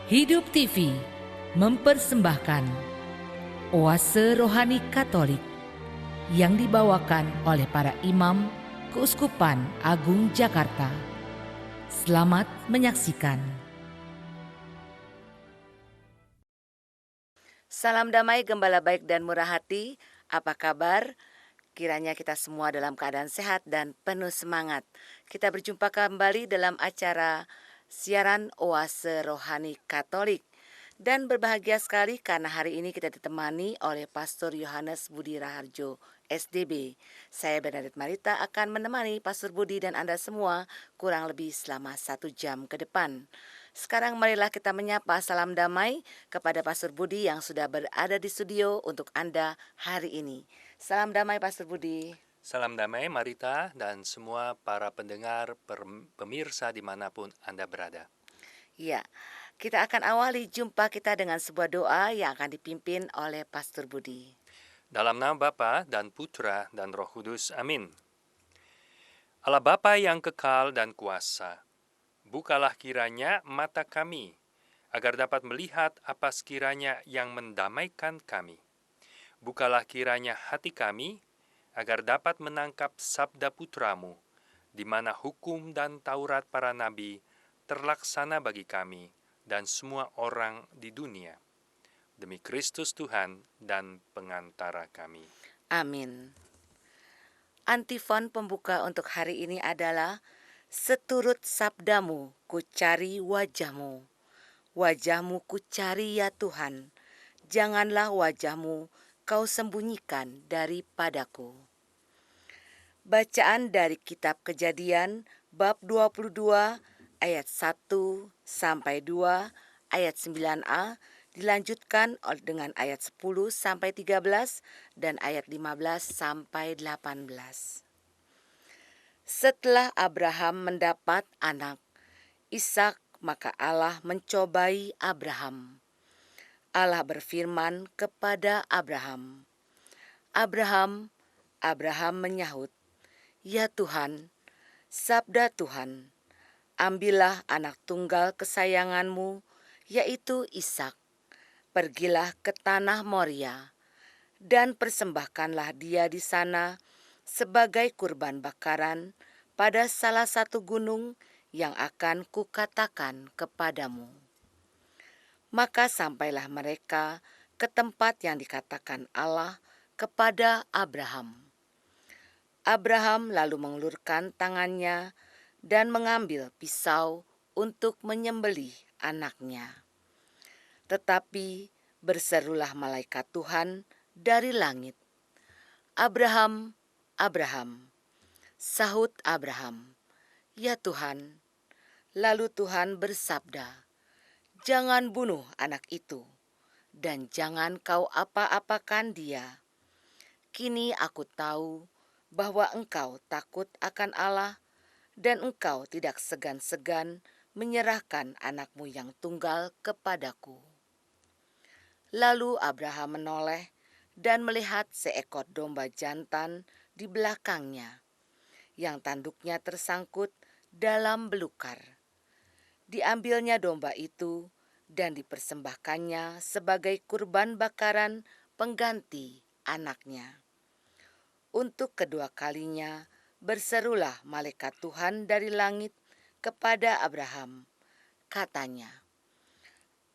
Hidup TV mempersembahkan Oase Rohani Katolik yang dibawakan oleh para imam Keuskupan Agung Jakarta. Selamat menyaksikan. Salam damai, gembala baik dan murah hati. Apa kabar? Kiranya kita semua dalam keadaan sehat dan penuh semangat. Kita berjumpa kembali dalam acara siaran Oase Rohani Katolik. Dan berbahagia sekali karena hari ini kita ditemani oleh Pastor Yohanes Budi Raharjo, SDB. Saya Bernadette Marita akan menemani Pastor Budi dan Anda semua kurang lebih selama 1 jam ke depan. Sekarang marilah kita menyapa salam damai kepada Pastor Budi yang sudah berada di studio untuk Anda hari ini. Salam damai Pastor Budi. Salam damai Marita dan semua para pendengar pemirsa dimanapun Anda berada. Ya, kita akan awali jumpa kita dengan sebuah doa yang akan dipimpin oleh Pastor Budi. Dalam nama Bapa dan Putra dan Roh Kudus, amin. Allah Bapa yang kekal dan kuasa, bukalah kiranya mata kami, agar dapat melihat apa sekiranya yang mendamaikan kami. Bukalah kiranya hati kami, agar dapat menangkap sabda Putramu, di mana hukum dan Taurat para nabi terlaksana bagi kami dan semua orang di dunia. Demi Kristus Tuhan dan pengantara kami. Amin. Antifon pembuka untuk hari ini adalah seturut sabdamu ku cari wajahmu. Wajahmu ku cari ya Tuhan. Janganlah wajahmu kau sembunyikan daripadaku. Bacaan dari kitab Kejadian bab 22 ayat 1 sampai 2, ayat 9a, dilanjutkan dengan ayat 10 sampai 13 dan ayat 15 sampai 18. Setelah Abraham mendapat anak Ishak, maka Allah mencobai Abraham. Allah berfirman kepada Abraham, "Abraham." Abraham menyahut, "Ya Tuhan, sabda Tuhan, ambillah anak tunggal kesayanganmu, yaitu Ishak. Pergilah ke tanah Moria, dan persembahkanlah dia di sana sebagai kurban bakaran pada salah satu gunung yang akan kukatakan kepadamu." Maka sampailah mereka ke tempat yang dikatakan Allah kepada Abraham. Abraham lalu mengulurkan tangannya dan mengambil pisau untuk menyembelih anaknya. Tetapi berserulah malaikat Tuhan dari langit, "Abraham, Abraham." Sahut Abraham, "Ya Tuhan." Lalu Tuhan bersabda, "Jangan bunuh anak itu, dan jangan kau apa-apakan dia. Kini aku tahu bahwa engkau takut akan Allah, dan engkau tidak segan-segan menyerahkan anakmu yang tunggal kepadaku." Lalu Abraham menoleh dan melihat seekor domba jantan di belakangnya, yang tanduknya tersangkut dalam belukar. Diambilnya domba itu dan dipersembahkannya sebagai kurban bakaran pengganti anaknya. Untuk kedua kalinya berserulah malaikat Tuhan dari langit kepada Abraham. Katanya,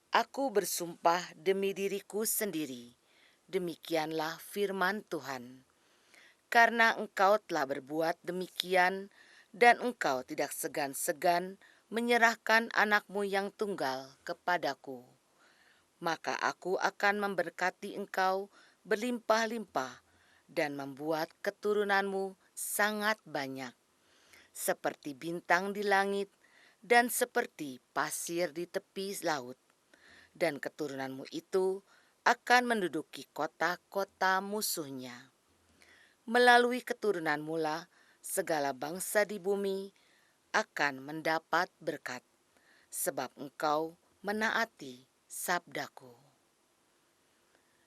"Aku bersumpah demi diriku sendiri, demikianlah firman Tuhan. Karena engkau telah berbuat demikian, dan engkau tidak segan-segan menyerahkan anakmu yang tunggal kepadaku, maka aku akan memberkati engkau berlimpah-limpah dan membuat keturunanmu sangat banyak, seperti bintang di langit dan seperti pasir di tepi laut. Dan keturunanmu itu akan menduduki kota-kota musuhnya. Melalui keturunanmu lah segala bangsa di bumi akan mendapat berkat, sebab engkau menaati sabdaku."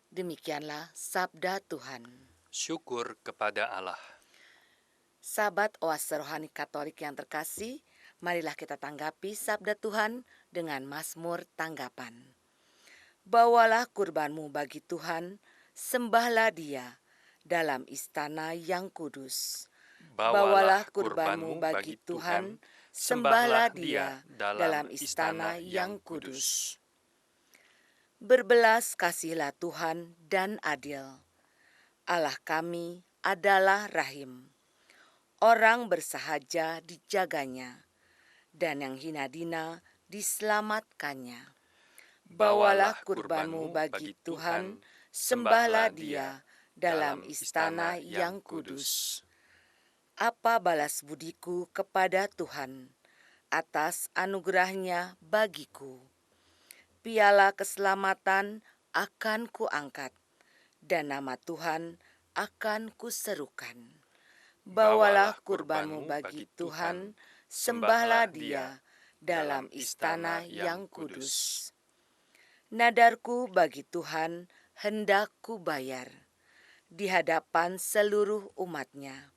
Demikianlah sabda Tuhan. Syukur kepada Allah. Sahabat Oase Rohani Katolik yang terkasih, marilah kita tanggapi sabda Tuhan dengan mazmur tanggapan. Bawalah kurbanmu bagi Tuhan, sembahlah Dia dalam istana yang kudus. Bawalah kurbanmu bagi Tuhan, sembahlah Dia dalam istana yang kudus. Berbelas kasihlah Tuhan dan adil. Allah kami adalah rahim. Orang bersahaja dijaganya, dan yang hina dina diselamatkannya. Bawalah kurbanmu bagi Tuhan, sembahlah Dia dalam istana yang kudus. Apa balas budiku kepada Tuhan atas anugerahnya bagiku? Piala keselamatan akan kuangkat, dan nama Tuhan akan kuserukan. Bawalah kurbanmu bagi Tuhan, sembahlah Dia dalam istana yang kudus. Nadarku bagi Tuhan hendak kubayar di hadapan seluruh umat-Nya.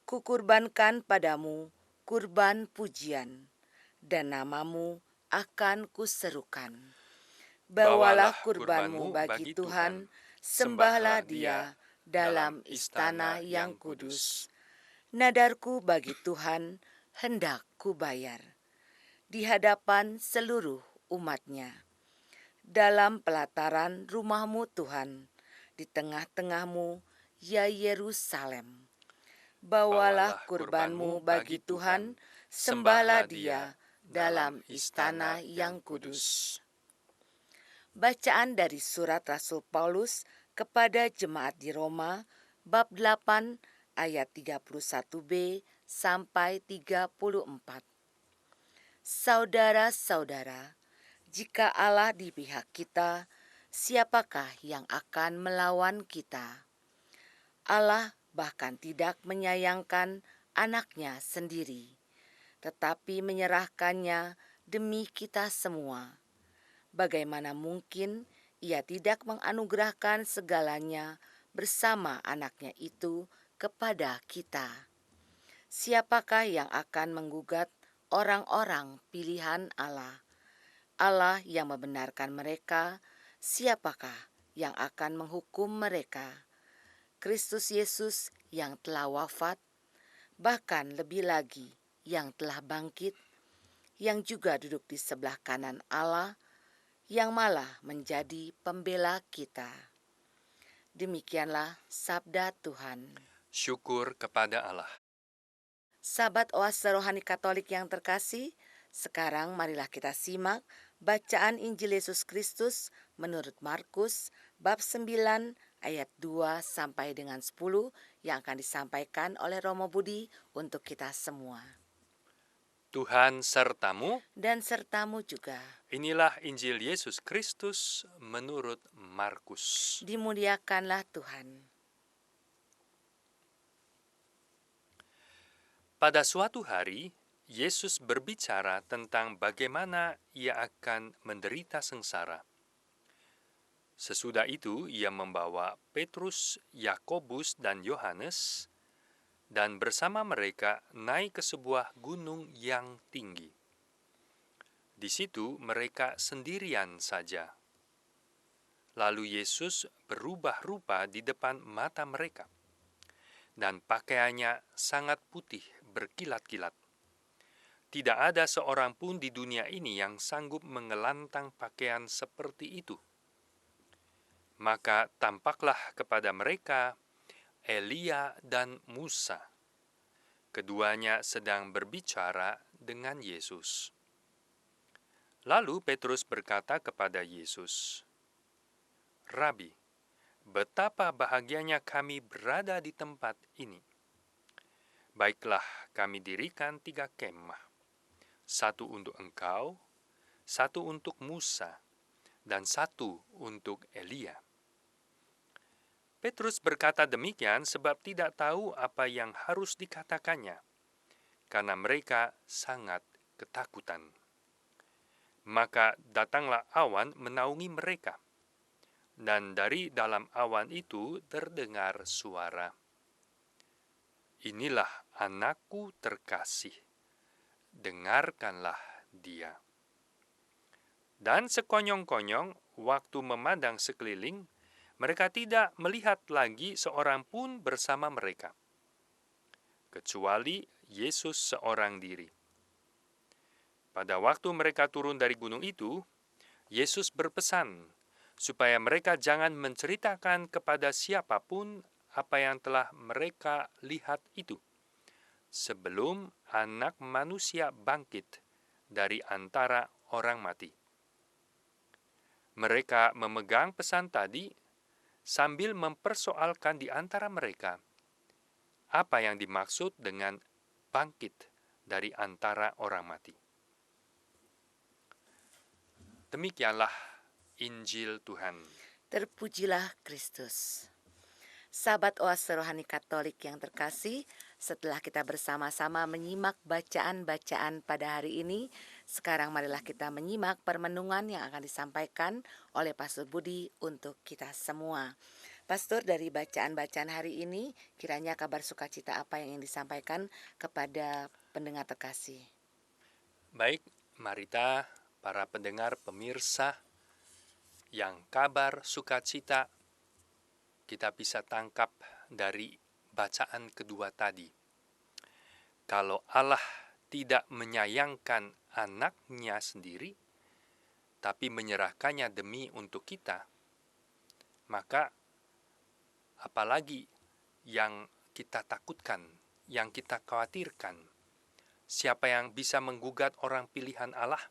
Kukurbankan padamu kurban pujian, dan namamu akan kuserukan. Bawalah kurbanmu bagi Tuhan, sembahlah Dia dalam istana yang kudus. Nadarku bagi Tuhan hendak kubayar di hadapan seluruh umat-Nya. Dalam pelataran rumah-Mu Tuhan, di tengah-tengah-Mu, ya Yerusalem. Bawalah kurbanmu bagi Tuhan, sembahlah Dia dalam istana yang kudus. Bacaan dari surat Rasul Paulus kepada jemaat di Roma, bab 8 ayat 31b sampai 34. Saudara-saudara, jika Allah di pihak kita, siapakah yang akan melawan kita? Allah bahkan tidak menyayangkan anaknya sendiri, tetapi menyerahkannya demi kita semua. Bagaimana mungkin Ia tidak menganugerahkan segalanya bersama anaknya itu kepada kita? Siapakah yang akan menggugat orang-orang pilihan Allah? Allah yang membenarkan mereka, siapakah yang akan menghukum mereka? Kristus Yesus yang telah wafat, bahkan lebih lagi yang telah bangkit, yang juga duduk di sebelah kanan Allah, yang malah menjadi pembela kita. Demikianlah sabda Tuhan. Syukur kepada Allah. Sahabat Oase Rohani Katolik yang terkasih, sekarang marilah kita simak bacaan Injil Yesus Kristus menurut Markus bab 9 ayat 2 sampai dengan 10 yang akan disampaikan oleh Romo Budi untuk kita semua. Tuhan sertamu. Dan sertamu juga. Inilah Injil Yesus Kristus menurut Markus. Dimuliakanlah Tuhan. Pada suatu hari, Yesus berbicara tentang bagaimana Ia akan menderita sengsara. Sesudah itu, Ia membawa Petrus, Yakobus, dan Yohanes, dan bersama mereka naik ke sebuah gunung yang tinggi. Di situ mereka sendirian saja. Lalu Yesus berubah rupa di depan mata mereka, dan pakaiannya sangat putih berkilat-kilat. Tidak ada seorang pun di dunia ini yang sanggup mengelantang pakaian seperti itu. Maka tampaklah kepada mereka Elia dan Musa. Keduanya sedang berbicara dengan Yesus. Lalu Petrus berkata kepada Yesus, "Rabi, betapa bahagianya kami berada di tempat ini. Baiklah, kami dirikan 3 kemah, 1 untuk engkau, 1 untuk Musa, dan 1 untuk Elia." Petrus berkata demikian sebab tidak tahu apa yang harus dikatakannya, karena mereka sangat ketakutan. Maka datanglah awan menaungi mereka, dan dari dalam awan itu terdengar suara, "Inilah anakku terkasih, dengarkanlah dia." Dan sekonyong-konyong, waktu memandang sekeliling, mereka tidak melihat lagi seorang pun bersama mereka, kecuali Yesus seorang diri. Pada waktu mereka turun dari gunung itu, Yesus berpesan supaya mereka jangan menceritakan kepada siapapun apa yang telah mereka lihat itu, sebelum Anak Manusia bangkit dari antara orang mati. Mereka memegang pesan tadi sambil mempersoalkan di antara mereka apa yang dimaksud dengan bangkit dari antara orang mati. Demikianlah Injil Tuhan. Terpujilah Kristus. Sahabat Oase Rohani Katolik yang terkasih, setelah kita bersama-sama menyimak bacaan-bacaan pada hari ini, sekarang marilah kita menyimak permenungan yang akan disampaikan oleh Pastor Budi untuk kita semua. Pastor, dari bacaan-bacaan hari ini, kiranya kabar sukacita apa yang ingin disampaikan kepada pendengar terkasih? Baik, Marita, para pendengar pemirsa, yang kabar sukacita kita bisa tangkap dari bacaan kedua tadi. Kalau Allah tidak menyayangkan anaknya sendiri, tapi menyerahkannya demi untuk kita, maka apalagi yang kita takutkan, yang kita khawatirkan? Siapa yang bisa menggugat orang pilihan Allah?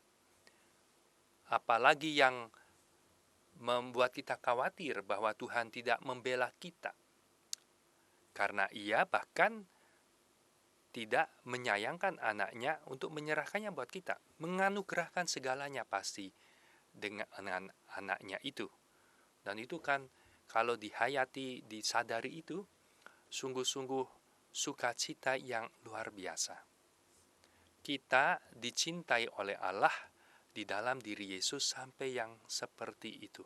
Apalagi yang membuat kita khawatir bahwa Tuhan tidak membela kita, karena Ia bahkan tidak menyayangkan anaknya untuk menyerahkannya buat kita, menganugerahkan segalanya pasti dengan anaknya itu. Dan itu kan kalau dihayati, disadari itu, sungguh-sungguh sukacita yang luar biasa. Kita dicintai oleh Allah di dalam diri Yesus sampai yang seperti itu.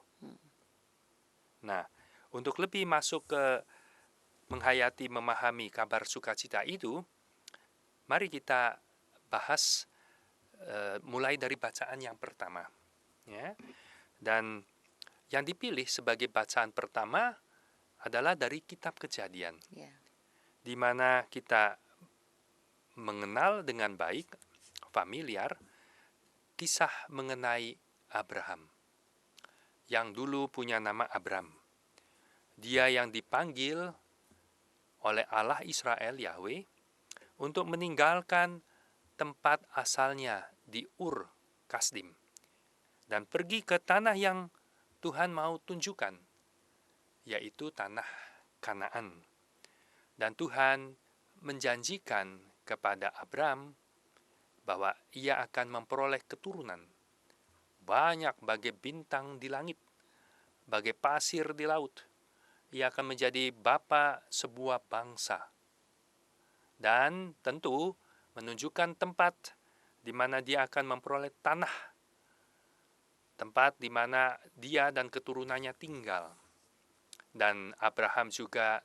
Nah, untuk lebih masuk ke menghayati, memahami kabar sukacita itu, mari kita bahas mulai dari bacaan yang pertama. Ya. Dan yang dipilih sebagai bacaan pertama adalah dari Kitab Kejadian, di mana kita mengenal dengan baik, familiar, kisah mengenai Abraham, yang dulu punya nama Abram. Dia yang dipanggil oleh Allah Israel, Yahweh, untuk meninggalkan tempat asalnya di Ur Kasdim dan pergi ke tanah yang Tuhan mau tunjukkan, yaitu tanah Kanaan. Dan Tuhan menjanjikan kepada Abram bahwa ia akan memperoleh keturunan banyak bagai bintang di langit, bagai pasir di laut. Ia akan menjadi bapa sebuah bangsa. Dan tentu menunjukkan tempat di mana dia akan memperoleh tanah, tempat di mana dia dan keturunannya tinggal. Dan Abraham juga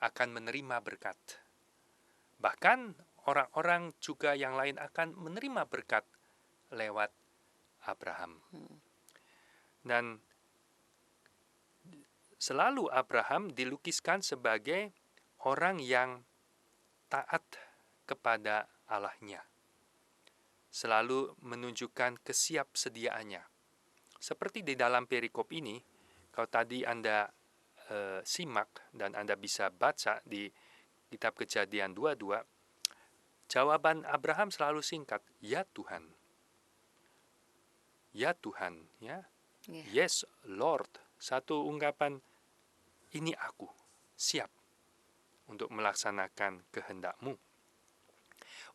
akan menerima berkat. Bahkan orang-orang juga yang lain akan menerima berkat lewat Abraham. Dan selalu Abraham dilukiskan sebagai orang yang taat kepada Allahnya. Selalu menunjukkan kesiapsediaannya. Seperti di dalam perikop ini, kalau tadi Anda simak dan Anda bisa baca di Kitab Kejadian 22, jawaban Abraham selalu singkat, ya Tuhan. Ya Tuhan, ya. Yes, Lord. Satu ungkapan, ini aku, siap untuk melaksanakan kehendak-Mu.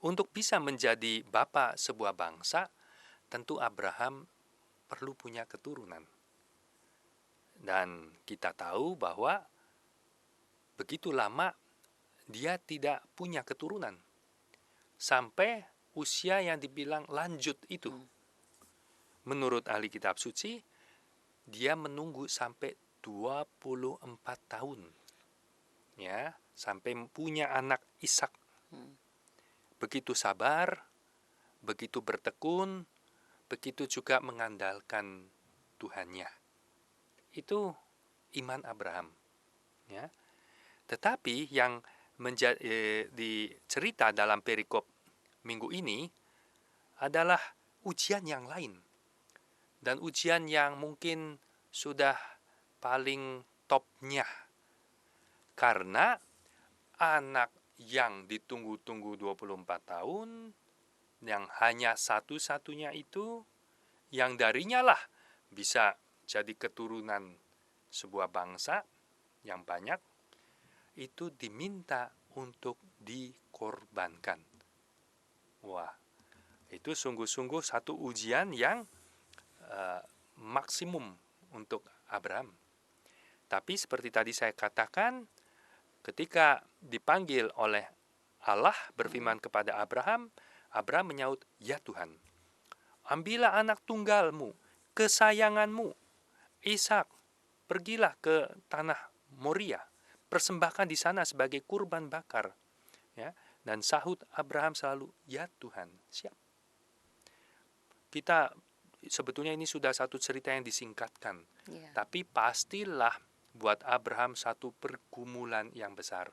Untuk bisa menjadi bapa sebuah bangsa, tentu Abraham perlu punya keturunan. Dan kita tahu bahwa begitu lama dia tidak punya keturunan. Sampai usia yang dibilang lanjut itu. Menurut ahli kitab suci, dia menunggu sampai 24 tahun. Ya, sampai punya anak Ishak. Begitu sabar, begitu bertekun, begitu juga mengandalkan Tuhannya. Itu iman Abraham. Ya. Tetapi yang dicerita dalam perikop minggu ini adalah ujian yang lain. Dan ujian yang mungkin sudah paling topnya. Karena anak yang ditunggu-tunggu 24 tahun, yang hanya satu-satunya itu, yang darinya lah bisa jadi keturunan sebuah bangsa yang banyak, itu diminta untuk dikorbankan. Wah, itu sungguh-sungguh satu ujian yang maksimum untuk Abraham. Tapi seperti tadi saya katakan, ketika dipanggil oleh Allah berfirman kepada Abraham, Abraham menyaut, "Ya Tuhan, ambillah anak tunggalmu, kesayanganmu, Ishak, pergilah ke tanah Moria, persembahkan di sana sebagai kurban bakar." Ya, dan sahut Abraham selalu, "Ya Tuhan, siap." Kita sebetulnya ini sudah satu cerita yang disingkatkan, tapi pastilah buat Abraham satu pergumulan yang besar.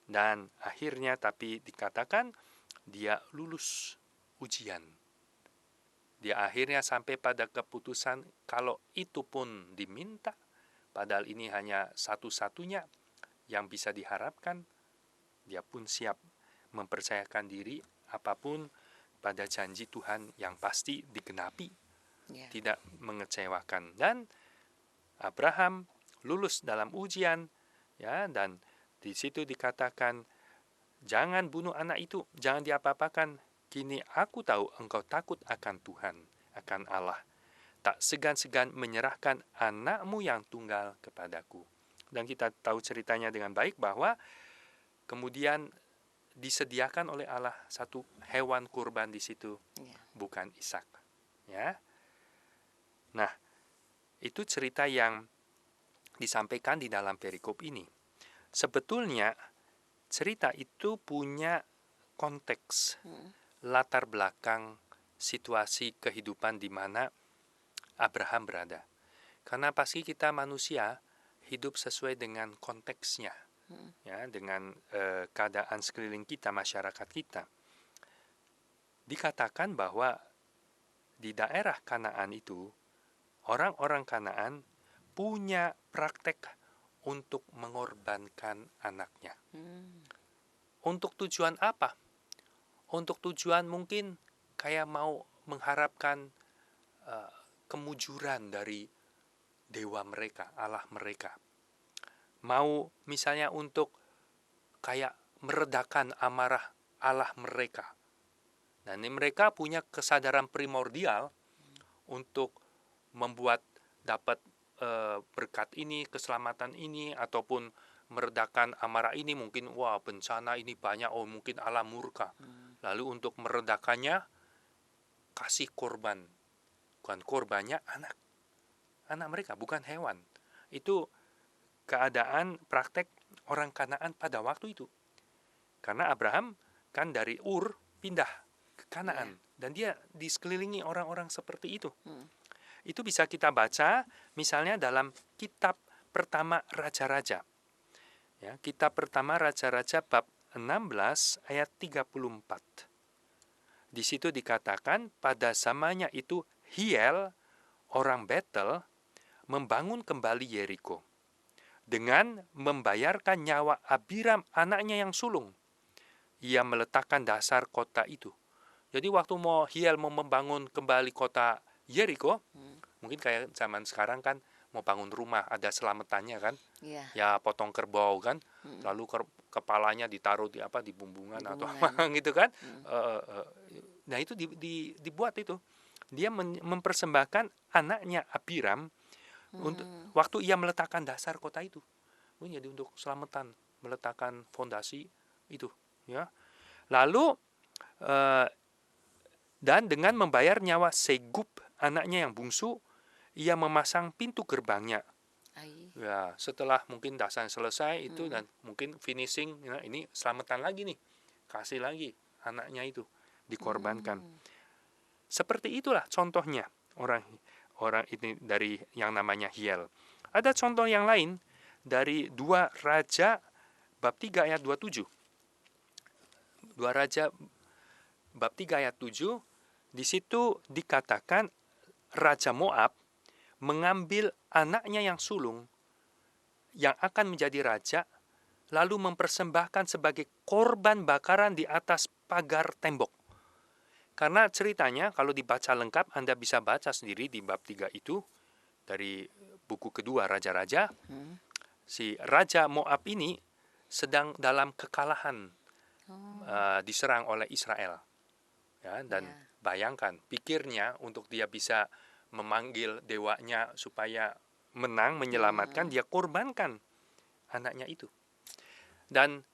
Dan akhirnya tapi dikatakan dia lulus ujian. Dia akhirnya sampai pada keputusan kalau itu pun diminta, padahal ini hanya satu-satunya yang bisa diharapkan, dia pun siap mempercayakan diri apapun pada janji Tuhan yang pasti digenapi, tidak mengecewakan. Dan Abraham lulus dalam ujian, ya, dan di situ dikatakan, "Jangan bunuh anak itu, jangan diapa-apakan. Kini aku tahu engkau takut akan Tuhan, akan Allah. Tak segan-segan menyerahkan anakmu yang tunggal kepadaku." Dan kita tahu ceritanya dengan baik bahwa kemudian disediakan oleh Allah satu hewan kurban di situ, bukan Ishak. Ya. Nah, itu cerita yang disampaikan di dalam perikop ini. Sebetulnya cerita itu punya konteks, latar belakang situasi kehidupan di mana Abraham berada. Karena pasti kita manusia hidup sesuai dengan konteksnya, ya, dengan keadaan sekeliling kita, masyarakat kita. Dikatakan bahwa di daerah Kanaan itu, orang-orang Kanaan punya praktek untuk mengorbankan anaknya. Untuk tujuan apa? Untuk tujuan mungkin kayak mau mengharapkan kemujuran dari dewa mereka, Allah mereka. Mau misalnya untuk kayak meredakan amarah Allah mereka. Dan mereka punya kesadaran primordial untuk membuat dapat berkat ini, keselamatan ini, ataupun meredakan amarah ini. Mungkin bencana ini banyak, mungkin Allah murka. Lalu untuk meredakannya kasih korban. Bukan korbannya anak mereka, bukan hewan. Itu keadaan praktek orang Kanaan pada waktu itu. Karena Abraham kan dari Ur pindah ke Kanaan, dan dia disekelilingi orang-orang seperti itu. Itu bisa kita baca misalnya dalam kitab pertama Raja-Raja. Ya, kitab pertama Raja-Raja bab 16 ayat 34. Di situ dikatakan pada zamannya itu Hiel orang Betel membangun kembali Yeriko dengan membayarkan nyawa Abiram anaknya yang sulung. Ia meletakkan dasar kota itu. Jadi waktu Hiel mau membangun kembali kota Yeriko, mungkin kayak zaman sekarang kan mau bangun rumah ada selamatannya kan, ya potong kerbau kan, lalu kepalanya ditaruh di bumbungan atau apa gitu kan. Nah itu dibuat itu. Dia mempersembahkan anaknya Abiram untuk waktu ia meletakkan dasar kota itu. Jadi untuk selamatan, meletakkan fondasi itu, ya. Lalu dan dengan membayar nyawa Segup anaknya yang bungsu, ia memasang pintu gerbangnya. Ya, setelah mungkin dasar selesai itu dan mungkin finishing, ya, ini selamatan lagi nih, kasih lagi anaknya itu dikorbankan. Seperti itulah contohnya orang ini dari yang namanya Hiel. Ada contoh yang lain dari 2 Raja bab 3 ayat 27. 2 Raja bab 3 ayat 7, di situ dikatakan Raja Moab mengambil anaknya yang sulung yang akan menjadi raja, lalu mempersembahkan sebagai korban bakaran di atas pagar tembok. Karena ceritanya kalau dibaca lengkap, Anda bisa baca sendiri di bab 3 itu, dari buku kedua Raja-Raja, si Raja Moab ini sedang dalam kekalahan, diserang oleh Israel. Ya, dan bayangkan, pikirnya untuk dia bisa memanggil dewanya supaya menang, menyelamatkan, dia korbankan anaknya itu. Dan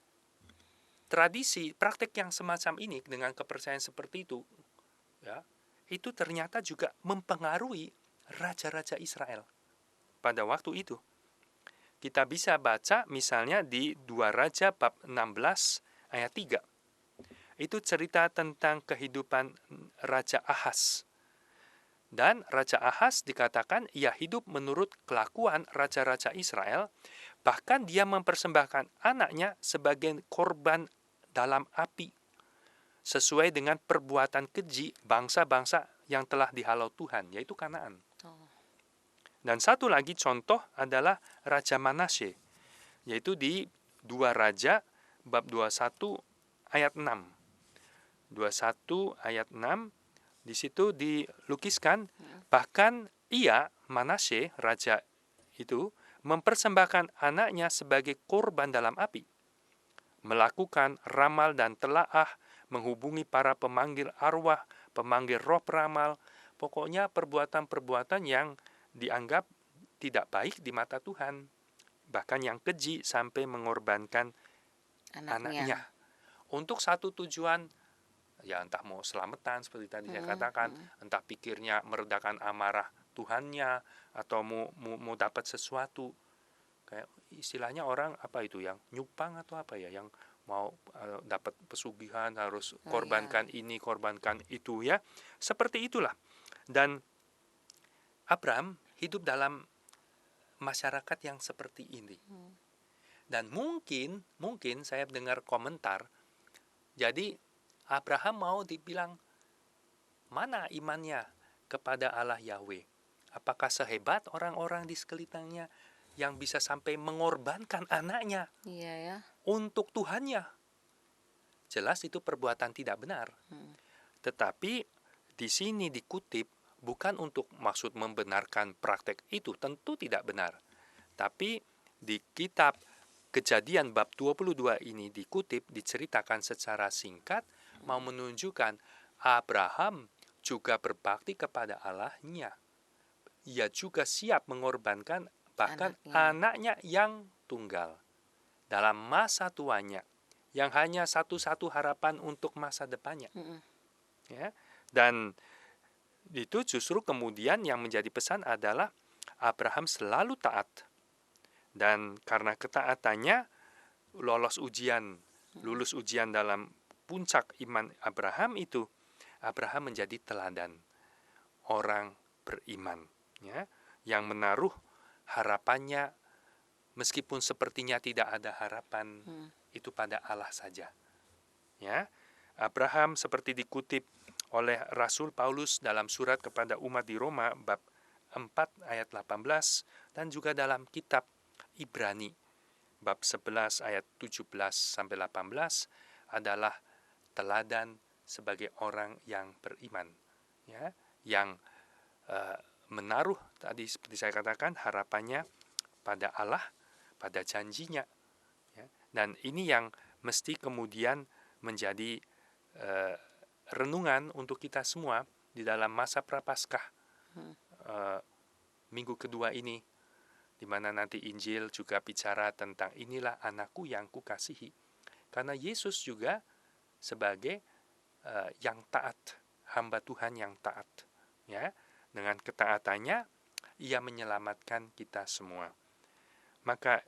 tradisi, praktek yang semacam ini dengan kepercayaan seperti itu, ya, itu ternyata juga mempengaruhi raja-raja Israel pada waktu itu. Kita bisa baca misalnya di 2 Raja bab 16 ayat 3. Itu cerita tentang kehidupan Raja Ahaz. Dan Raja Ahaz dikatakan ia hidup menurut kelakuan raja-raja Israel, bahkan dia mempersembahkan anaknya sebagai korban dalam api, sesuai dengan perbuatan keji bangsa-bangsa yang telah dihalau Tuhan, yaitu Kanaan. Dan satu lagi contoh adalah Raja Manasye, yaitu di 2 Raja bab 21 ayat 6. 21 ayat 6, di situ dilukiskan bahkan ia, Manasye, raja itu, mempersembahkan anaknya sebagai korban dalam api, melakukan ramal dan telaah, menghubungi para pemanggil arwah, pemanggil roh peramal, pokoknya perbuatan-perbuatan yang dianggap tidak baik di mata Tuhan, bahkan yang keji sampai mengorbankan anaknya. Untuk satu tujuan, ya entah mau selamatan seperti tadi saya katakan, entah pikirnya meredakan amarah Tuhannya, atau mau dapat sesuatu. Kayak istilahnya orang apa itu, yang nyupang atau apa ya, yang mau dapat pesugihan harus korbankan ini, korbankan itu, ya. Seperti itulah. Dan Abraham hidup dalam masyarakat yang seperti ini. Dan mungkin saya dengar komentar, jadi Abraham mau dibilang, mana imannya kepada Allah Yahweh? Apakah sehebat orang-orang di sekelilingnya yang bisa sampai mengorbankan anaknya untuk Tuhannya? Jelas itu perbuatan tidak benar. Tetapi di sini dikutip bukan untuk maksud membenarkan praktek itu, tentu tidak benar. Tapi di kitab Kejadian bab 22 ini dikutip, diceritakan secara singkat, mau menunjukkan Abraham juga berbakti kepada Allahnya. Ia juga siap mengorbankan bahkan anaknya yang tunggal dalam masa tuanya, yang hanya satu-satu harapan untuk masa depannya. Ya. Dan itu justru kemudian yang menjadi pesan adalah Abraham selalu taat. Dan karena ketaatannya lulus ujian dalam puncak iman Abraham itu, Abraham menjadi teladan orang beriman, ya, yang menaruh harapannya meskipun sepertinya tidak ada harapan, itu pada Allah saja. Ya, Abraham seperti dikutip oleh Rasul Paulus dalam surat kepada umat di Roma bab 4 ayat 18, dan juga dalam kitab Ibrani bab 11 ayat 17 sampai 18 adalah teladan sebagai orang yang beriman, ya, yang menaruh tadi seperti saya katakan harapannya pada Allah, pada janjinya, ya. Dan ini yang mesti kemudian menjadi renungan untuk kita semua di dalam masa Prapaskah minggu kedua ini, di mana nanti Injil juga bicara tentang inilah anakku yang kukasihi. Karena Yesus juga sebagai yang taat, hamba Tuhan yang taat, ya. Dengan ketaatannya ia menyelamatkan kita semua. Maka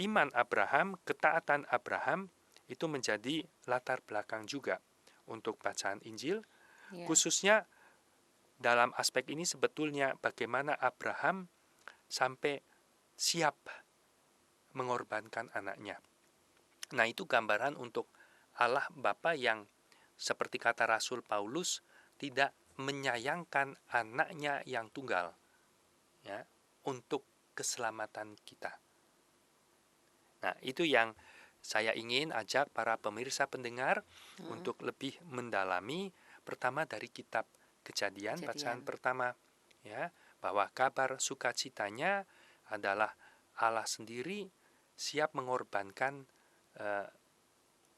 iman Abraham, ketaatan Abraham itu menjadi latar belakang juga untuk bacaan Injil, Ya. Khususnya dalam aspek ini sebetulnya bagaimana Abraham sampai siap mengorbankan anaknya. Nah, itu gambaran untuk Allah Bapa yang seperti kata Rasul Paulus tidak menyayangkan anaknya yang tunggal, ya, untuk keselamatan kita. Nah, itu yang saya ingin ajak para pemirsa pendengar untuk lebih mendalami, pertama dari kitab Kejadian, bacaan pertama, ya, bahwa kabar sukacitanya adalah Allah sendiri siap mengorbankan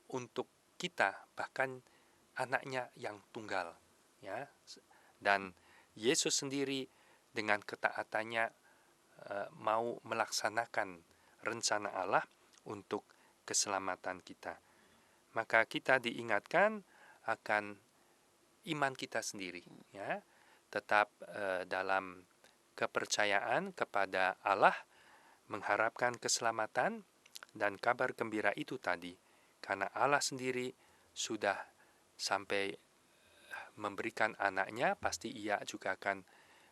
untuk kita, bahkan anaknya yang tunggal, ya. Dan Yesus sendiri dengan ketaatannya mau melaksanakan rencana Allah untuk keselamatan kita. Maka kita diingatkan akan iman kita sendiri, ya, tetap dalam kepercayaan kepada Allah, mengharapkan keselamatan dan kabar gembira itu tadi, karena Allah sendiri sudah sampai memberikan anaknya, pasti Ia juga akan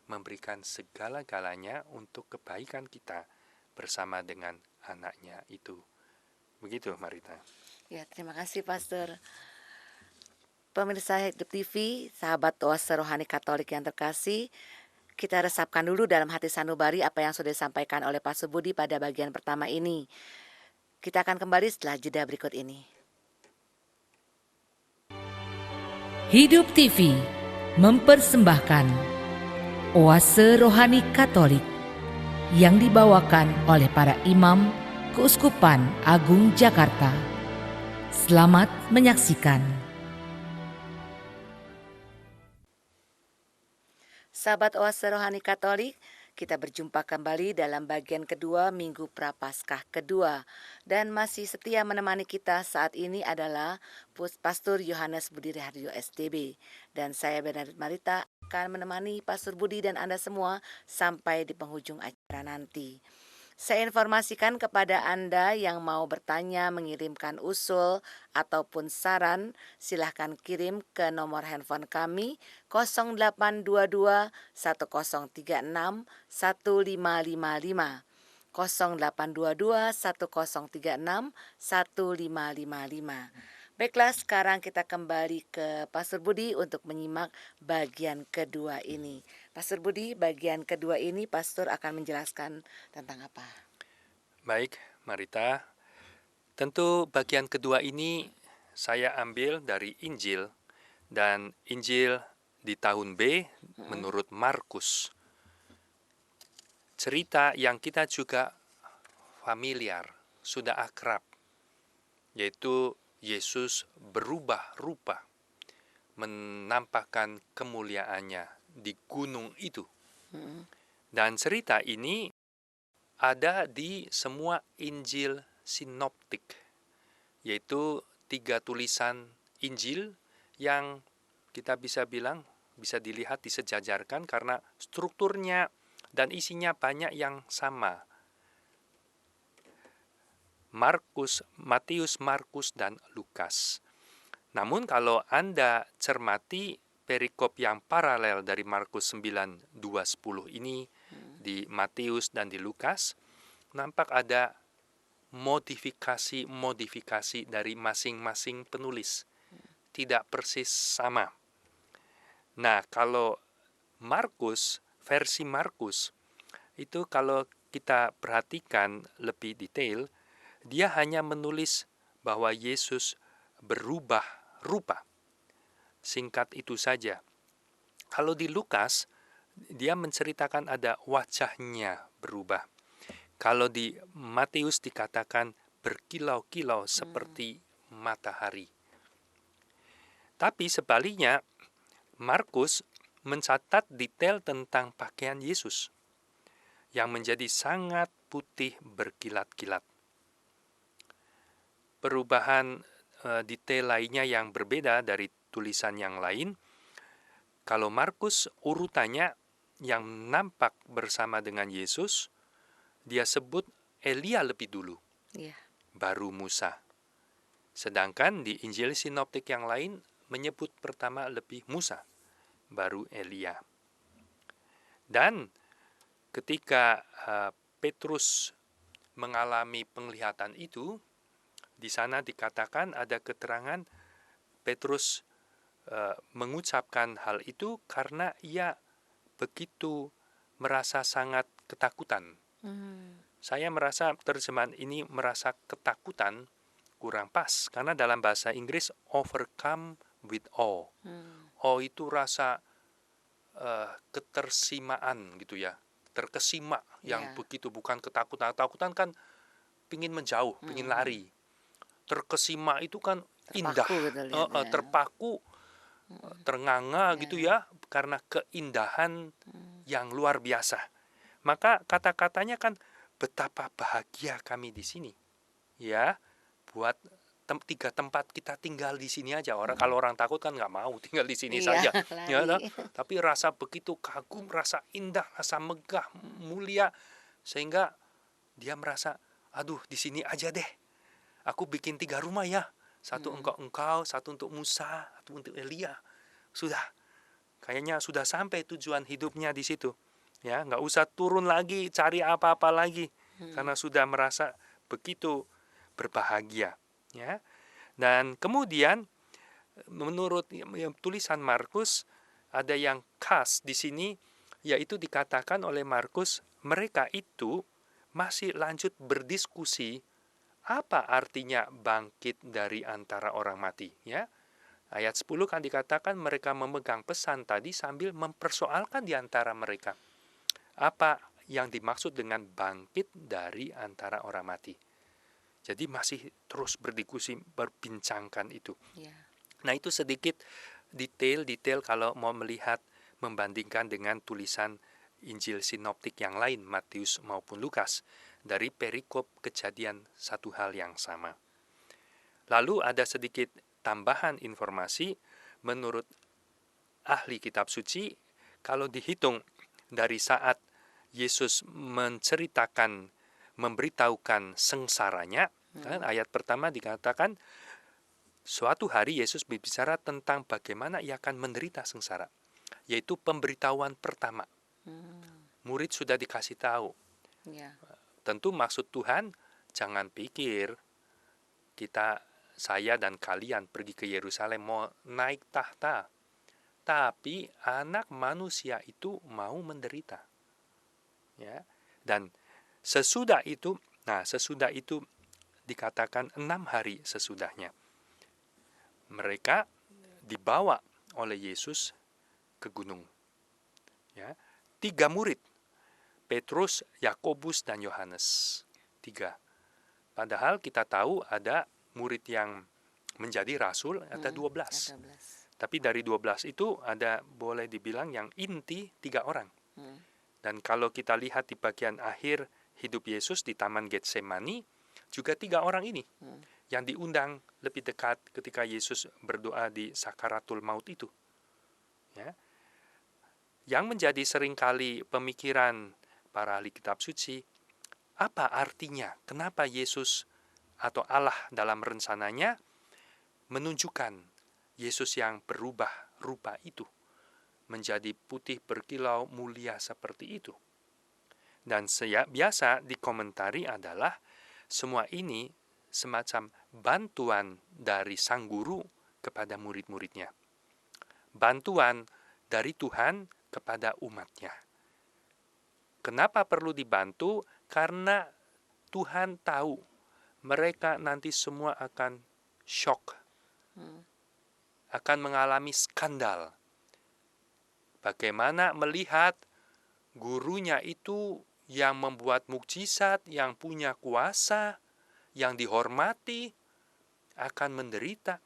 memberikan segala-galanya untuk kebaikan kita bersama dengan anaknya itu. Begitu, Marita. Ya, terima kasih Pastor. Pemirsa Hidup TV, sahabat Oase Rohani Katolik yang terkasih, kita resapkan dulu dalam hati sanubari apa yang sudah disampaikan oleh Pastor Budi pada bagian pertama ini. Kita akan kembali setelah jeda berikut ini. Hidup TV mempersembahkan Oase Rohani Katolik yang dibawakan oleh para imam Keuskupan Agung Jakarta. Selamat menyaksikan. Sahabat Oase Rohani Katolik, kita berjumpa kembali dalam bagian kedua Minggu Prapaskah kedua. Dan masih setia menemani kita saat ini adalah Pastor Yohanes Budi Raharjo STB. Dan saya Bernadette Marita akan menemani Pastor Budi dan Anda semua sampai di penghujung acara nanti. Saya informasikan kepada Anda yang mau bertanya, mengirimkan usul ataupun saran, silahkan kirim ke nomor handphone kami 0822 1036 1555. 0822 1036 1555. Baiklah, sekarang kita kembali ke Pastor Budi untuk menyimak bagian kedua ini. Pastor Budi, bagian kedua ini Pastor akan menjelaskan tentang apa? Baik, Marita. Tentu bagian kedua ini saya ambil dari Injil, dan Injil di tahun B menurut Markus. Cerita yang kita juga familiar, sudah akrab, yaitu Yesus berubah rupa, menampakkan kemuliaannya di gunung itu. Dan cerita ini ada di semua Injil sinoptik, yaitu 3 tulisan Injil yang kita bisa bilang, bisa dilihat disejajarkan karena strukturnya dan isinya banyak yang sama. Matius, Markus, dan Lukas. Namun kalau Anda cermati perikop yang paralel dari Markus 9, 2, 10 ini di Matius dan di Lukas, nampak ada modifikasi dari masing-masing penulis. Tidak persis sama. Nah, kalau Markus, versi Markus, itu kalau kita perhatikan lebih detail, dia hanya menulis bahwa Yesus berubah rupa. Singkat itu saja. Kalau di Lukas, dia menceritakan ada wajahnya berubah. Kalau di Matius dikatakan berkilau-kilau seperti matahari. Tapi sebaliknya, Markus mencatat detail tentang pakaian Yesus yang menjadi sangat putih berkilat-kilat. Perubahan detail lainnya yang berbeda dari tulisan yang lain, kalau Markus urutannya yang nampak bersama dengan Yesus, dia sebut Elia lebih dulu, baru Musa. Sedangkan di Injil sinoptik yang lain, menyebut pertama lebih Musa, baru Elia. Dan ketika Petrus mengalami penglihatan itu, di sana dikatakan ada keterangan Petrus mengucapkan hal itu karena ia begitu merasa sangat ketakutan. Saya merasa terjemahan ini merasa ketakutan kurang pas, karena dalam bahasa Inggris overcome with awe. Awe itu rasa ketersimaan gitu ya, terkesima yang begitu, bukan ketakutan. Ketakutan kan pingin menjauh, pingin lari. Terkesima itu kan indah, terpaku, ternganga gitu ya, karena keindahan yang luar biasa. Maka kata-katanya kan, betapa bahagia kami di sini, ya, buat 3 tempat kita tinggal di sini aja. Kalau orang takut kan nggak mau tinggal di sini saja, ya. Tapi rasa begitu kagum, rasa indah, rasa megah, mulia, sehingga dia merasa, aduh di sini aja deh. Aku bikin 3 rumah ya, 1 engkau, 1 untuk Musa, 1 untuk Elia. Sudah, kayaknya sudah sampai tujuan hidupnya di situ. Ya, nggak usah turun lagi cari apa-apa lagi, karena sudah merasa begitu berbahagia. Ya, dan kemudian menurut tulisan Markus ada yang khas di sini, yaitu dikatakan oleh Markus, mereka itu masih lanjut berdiskusi apa artinya bangkit dari antara orang mati. Ya, ayat 10 kan dikatakan mereka memegang pesan tadi sambil mempersoalkan di antara mereka apa yang dimaksud dengan bangkit dari antara orang mati. Jadi masih terus berdiskusi, berbincangkan itu. Nah, itu sedikit detail-detail kalau mau melihat, membandingkan dengan tulisan Injil sinoptik yang lain, Matius maupun Lukas, dari perikop kejadian satu hal yang sama. Lalu ada sedikit tambahan informasi, menurut ahli kitab suci, kalau dihitung dari saat Yesus menceritakan, memberitahukan sengsaranya, kan, ayat pertama dikatakan suatu hari Yesus berbicara tentang bagaimana ia akan menderita sengsara, yaitu pemberitahuan pertama. Murid sudah dikasih tahu. Tentu maksud Tuhan, jangan pikir saya dan kalian pergi ke Yerusalem mau naik tahta, tapi anak manusia itu mau menderita. Ya, dan sesudah itu dikatakan 6 hari sesudahnya mereka dibawa oleh Yesus ke gunung. Ya, 3 murid, Petrus, Yakobus, dan Yohanes. 3. Padahal kita tahu ada murid yang menjadi rasul, ada 12. Tapi dari 12 itu ada, boleh dibilang yang inti 3 orang. Dan kalau kita lihat di bagian akhir hidup Yesus di Taman Getsemani, juga 3 orang ini yang diundang lebih dekat ketika Yesus berdoa di sakaratul maut itu. Ya. Yang menjadi seringkali pemikiran para ahli kitab suci, apa artinya, kenapa Yesus atau Allah dalam rencananya menunjukkan Yesus yang berubah rupa itu, menjadi putih berkilau mulia seperti itu. Dan biasa dikomentari adalah semua ini semacam bantuan dari sang guru kepada murid-muridnya. Bantuan dari Tuhan kepada umatnya. Kenapa perlu dibantu? Karena Tuhan tahu mereka nanti semua akan shock, akan mengalami skandal. Bagaimana melihat gurunya itu yang membuat mukjizat, yang punya kuasa, yang dihormati, akan menderita,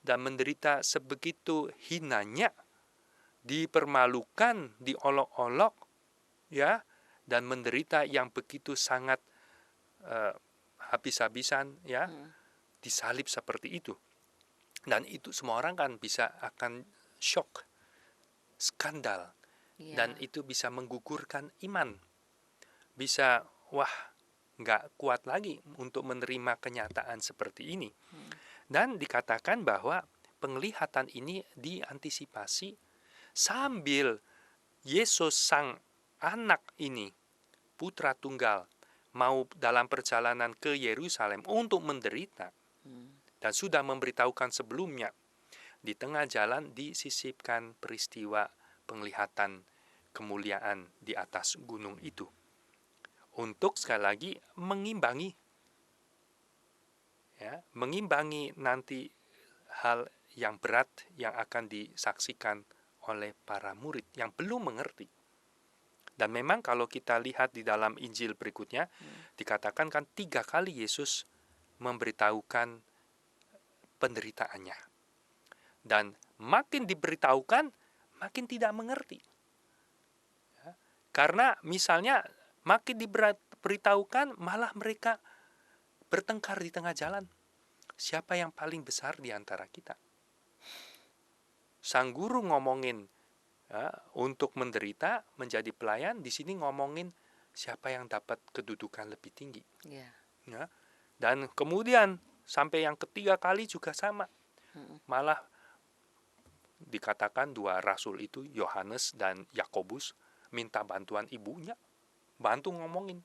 dan menderita sebegitu hinanya, dipermalukan, diolok-olok, ya, dan menderita yang begitu sangat habis-habisan, ya, disalib seperti itu. Dan itu semua orang kan akan shock, skandal, dan itu bisa menggugurkan iman, bisa nggak kuat lagi untuk menerima kenyataan seperti ini. Dan dikatakan bahwa penglihatan ini diantisipasi sambil Yesus sang anak ini, putra tunggal, mau dalam perjalanan ke Yerusalem untuk menderita. Dan sudah memberitahukan sebelumnya, di tengah jalan disisipkan peristiwa penglihatan kemuliaan di atas gunung itu. Untuk sekali lagi mengimbangi, mengimbangi nanti hal yang berat yang akan disaksikan oleh para murid yang belum mengerti. Dan memang kalau kita lihat di dalam Injil berikutnya, dikatakan kan 3 kali Yesus memberitahukan penderitaannya. Dan makin diberitahukan, makin tidak mengerti. Karena misalnya makin diberitahukan, malah mereka bertengkar di tengah jalan. Siapa yang paling besar di antara kita? Sang guru ngomongin untuk menderita, menjadi pelayan, di sini ngomongin siapa yang dapat kedudukan lebih tinggi. Ya. Dan kemudian sampai yang ketiga kali juga sama. Malah dikatakan 2 rasul itu, Yohanes dan Yakobus, minta bantuan ibunya, bantu ngomongin.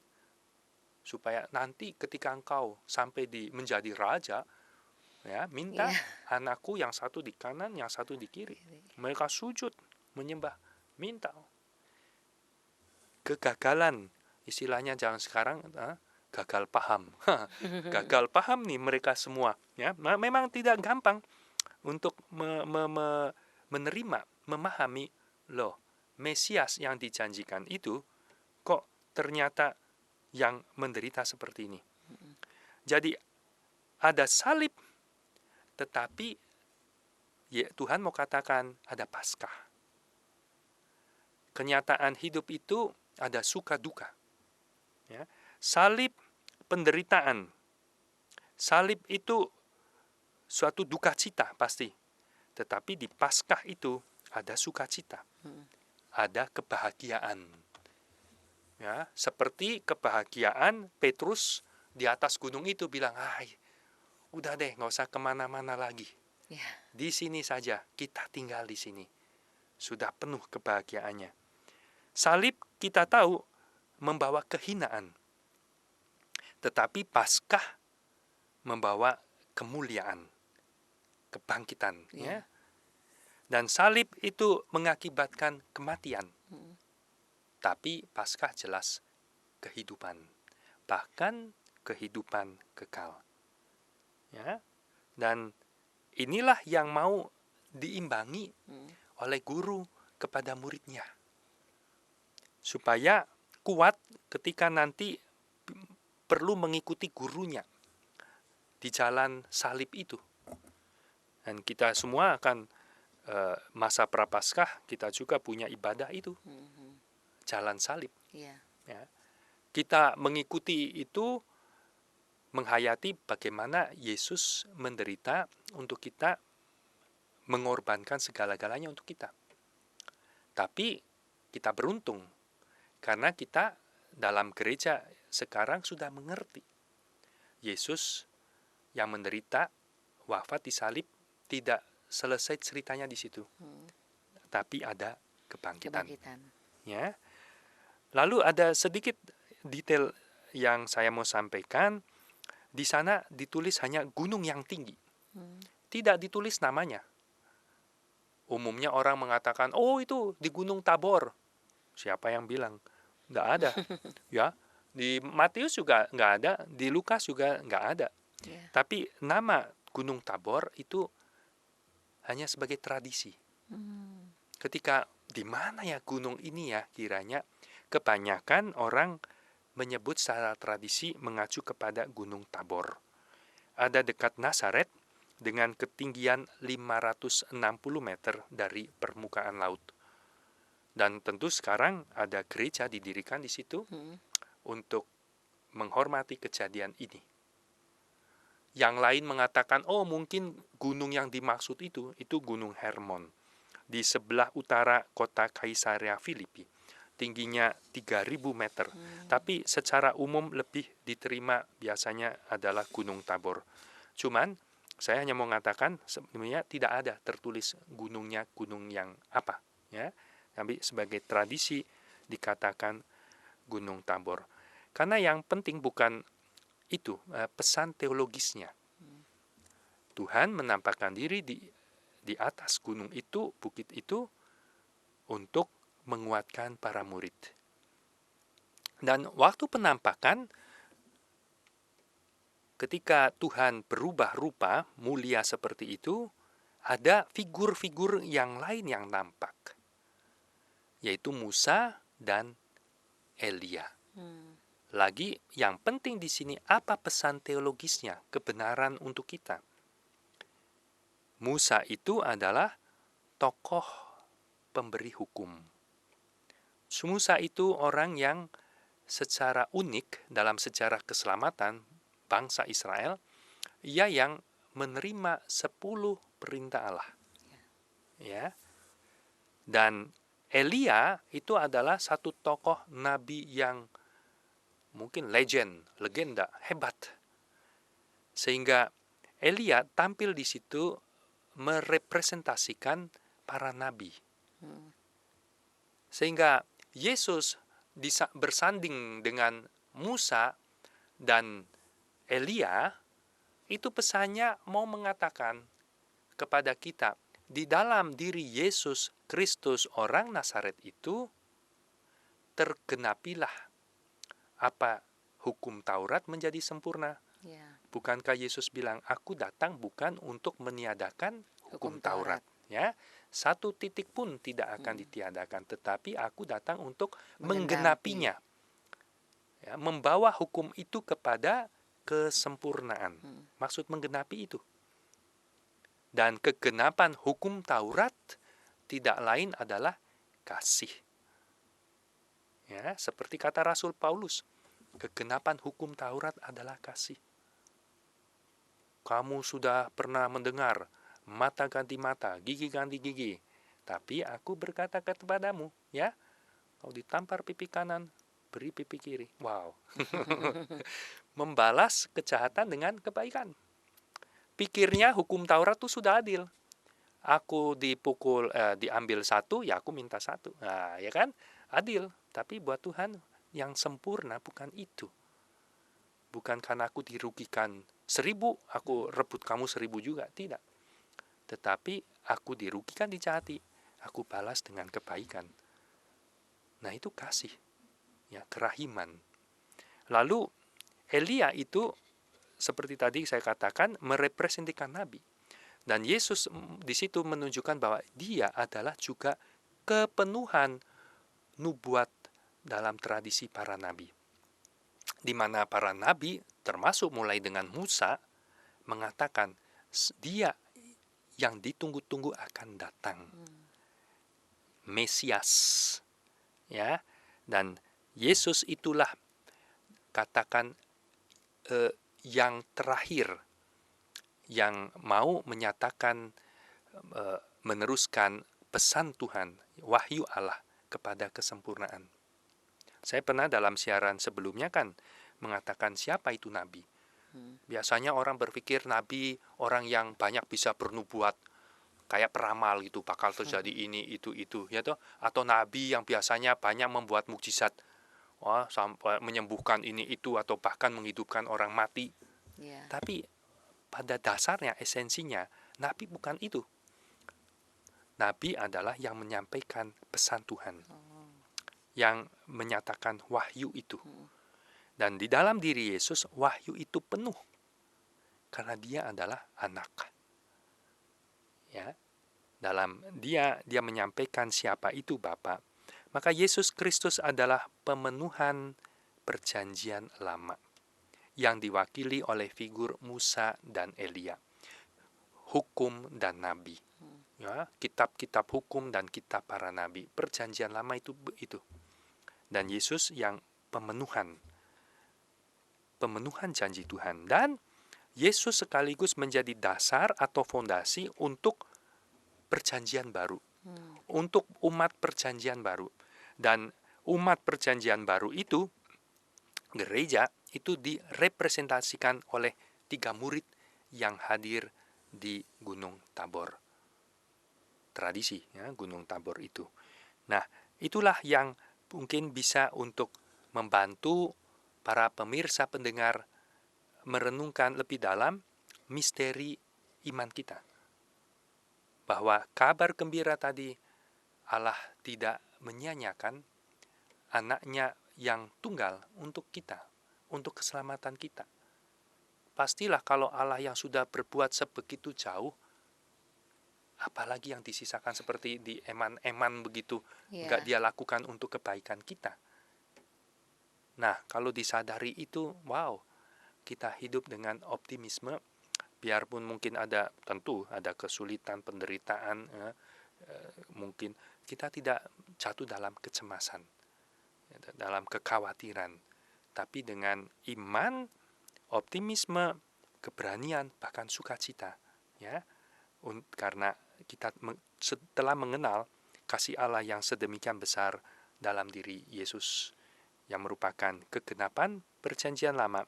Supaya nanti ketika engkau sampai menjadi raja, minta anakku yang satu di kanan, yang satu di kiri. Mereka sujud, menyembah, minta. Kegagalan, istilahnya jangan sekarang, gagal paham. Gagal paham nih mereka semua. Ya, memang tidak gampang untuk menerima, memahami, loh, Mesias yang dijanjikan itu kok ternyata yang menderita seperti ini. Jadi ada salib, tetapi Tuhan mau katakan ada Paskah. Kenyataan hidup itu ada suka duka. Ya. Salib penderitaan. Salib itu suatu duka cita pasti. Tetapi di Paskah itu ada sukacita. Ada kebahagiaan. Ya, seperti kebahagiaan Petrus di atas gunung itu bilang, udah deh, nggak usah kemana-mana lagi. Di sini saja, kita tinggal di sini. Sudah penuh kebahagiaannya. Salib kita tahu membawa kehinaan. Tetapi Paskah membawa kemuliaan, kebangkitan. Ya. Dan salib itu mengakibatkan kematian. Tapi Paskah jelas kehidupan. Bahkan kehidupan kekal. Ya. Dan inilah yang mau diimbangi oleh guru kepada muridnya. Supaya kuat ketika nanti perlu mengikuti gurunya di jalan salib itu. Dan kita semua akan masa Prapaskah, kita juga punya ibadah itu. Jalan salib. Ya. Kita mengikuti itu, menghayati bagaimana Yesus menderita untuk kita, mengorbankan segala-galanya untuk kita. Tapi kita beruntung karena kita dalam gereja sekarang sudah mengerti Yesus yang menderita, wafat di salib, tidak selesai ceritanya di situ. Tapi ada kebangkitan. Ya. Lalu ada sedikit detail yang saya mau sampaikan. Di sana ditulis hanya gunung yang tinggi. Tidak ditulis namanya. Umumnya orang mengatakan, oh itu di Gunung Tabor. Siapa yang bilang? Nggak ada. Ya, di Matius juga nggak ada, di Lukas juga nggak ada. Tapi nama Gunung Tabor itu hanya sebagai tradisi. Ketika di mana ya gunung ini ya kiranya, kebanyakan orang menyebut secara tradisi mengacu kepada Gunung Tabor. Ada dekat Nazaret dengan ketinggian 560 meter dari permukaan laut. Dan tentu sekarang ada gereja didirikan di situ untuk menghormati kejadian ini. Yang lain mengatakan, oh mungkin gunung yang dimaksud itu Gunung Hermon. Di sebelah utara kota Kaisarea Filipi. Tingginya 3.000 meter. Tapi secara umum lebih diterima biasanya adalah Gunung Tabor. Cuman Saya hanya mau mengatakan sebenarnya tidak ada tertulis gunungnya gunung yang apa, ya. Tapi sebagai tradisi dikatakan Gunung Tabor. Karena yang penting bukan itu, pesan teologisnya. Tuhan menampakkan diri di atas gunung itu, bukit itu, untuk menguatkan para murid. Dan waktu penampakan, ketika Tuhan berubah rupa, mulia seperti itu, ada figur-figur yang lain yang nampak, yaitu Musa dan Elia. Lagi, yang penting di sini apa pesan teologisnya, kebenaran untuk kita. Musa itu adalah tokoh pemberi hukum. Musa itu orang yang secara unik dalam sejarah keselamatan bangsa Israel, ia yang menerima 10 perintah Allah. Ya. Dan Elia itu adalah satu tokoh nabi yang mungkin legenda, hebat. Sehingga Elia tampil di situ merepresentasikan para nabi. Sehingga Yesus bersanding dengan Musa dan Elia, itu pesannya mau mengatakan kepada kita, di dalam diri Yesus Kristus orang Nazaret itu, tergenapilah apa hukum Taurat menjadi sempurna. Bukankah Yesus bilang, aku datang bukan untuk meniadakan hukum Taurat. Ya, satu titik pun tidak akan ditiadakan, tetapi aku datang untuk menggenapinya. Ya, membawa hukum itu kepada kesempurnaan. Maksud menggenapi itu. Dan kegenapan hukum Taurat tidak lain adalah kasih. Ya, seperti kata Rasul Paulus, kegenapan hukum Taurat adalah kasih. Kamu sudah pernah mendengar, mata ganti mata, gigi ganti gigi. Tapi aku berkata kepadamu, ya, kau ditampar pipi kanan, beri pipi kiri. Wow. Membalas kejahatan dengan kebaikan. Pikirnya hukum Taurat itu sudah adil. Aku dipukul, diambil satu, ya aku minta satu. Nah, ya kan? Adil. Tapi buat Tuhan yang sempurna bukan itu. Bukan karena aku dirugikan 1000, aku rebut kamu 1000 juga. Tidak. Tetapi aku dirugikan di hati, aku balas dengan kebaikan. Nah, itu kasih. Ya, kerahiman. Lalu Elia itu seperti tadi saya katakan merepresentasikan nabi. Dan Yesus di situ menunjukkan bahwa dia adalah juga kepenuhan nubuat dalam tradisi para nabi. Di mana para nabi, termasuk mulai dengan Musa, mengatakan dia yang ditunggu-tunggu akan datang. Mesias. Ya, dan Yesus itulah katakan yang terakhir yang mau menyatakan meneruskan pesan Tuhan, wahyu Allah kepada kesempurnaan. Saya pernah dalam siaran sebelumnya kan mengatakan siapa itu nabi. Biasanya orang berpikir nabi orang yang banyak bisa bernubuat, kayak peramal gitu, bakal terjadi ini, itu, ya toh? Atau nabi yang biasanya banyak membuat mukjizat, sampai menyembuhkan ini, itu, atau bahkan menghidupkan orang mati. Tapi pada dasarnya, esensinya, nabi bukan itu. Nabi adalah yang menyampaikan pesan Tuhan. Yang menyatakan wahyu itu. Dan di dalam diri Yesus, wahyu itu penuh. Karena dia adalah anak. Ya, dalam dia menyampaikan siapa itu Bapa. Maka Yesus Kristus adalah pemenuhan perjanjian lama yang diwakili oleh figur Musa dan Elia, hukum dan nabi, ya, kitab-kitab hukum dan kitab para nabi. Perjanjian lama itu. Dan Yesus yang pemenuhan janji Tuhan. Dan Yesus sekaligus menjadi dasar atau fondasi untuk perjanjian baru. Untuk umat perjanjian baru. Dan umat perjanjian baru itu, gereja itu direpresentasikan oleh 3 murid yang hadir di Gunung Tabor. Tradisi ya, Gunung Tabor itu. Nah, itulah yang mungkin bisa untuk membantu para pemirsa pendengar merenungkan lebih dalam misteri iman kita. Bahwa kabar gembira tadi, Allah tidak menyia-nyiakan anaknya yang tunggal untuk kita, untuk keselamatan kita. Pastilah kalau Allah yang sudah berbuat sebegitu jauh, apalagi yang disisakan seperti di eman-eman begitu, enggak dia lakukan untuk kebaikan kita. Nah, kalau disadari itu, wow, kita hidup dengan optimisme, biarpun mungkin tentu ada kesulitan, penderitaan, mungkin kita tidak jatuh dalam kecemasan, dalam kekhawatiran. Tapi dengan iman, optimisme, keberanian, bahkan sukacita, ya, karena kita setelah mengenal kasih Allah yang sedemikian besar dalam diri Yesus, yang merupakan kegenapan perjanjian lama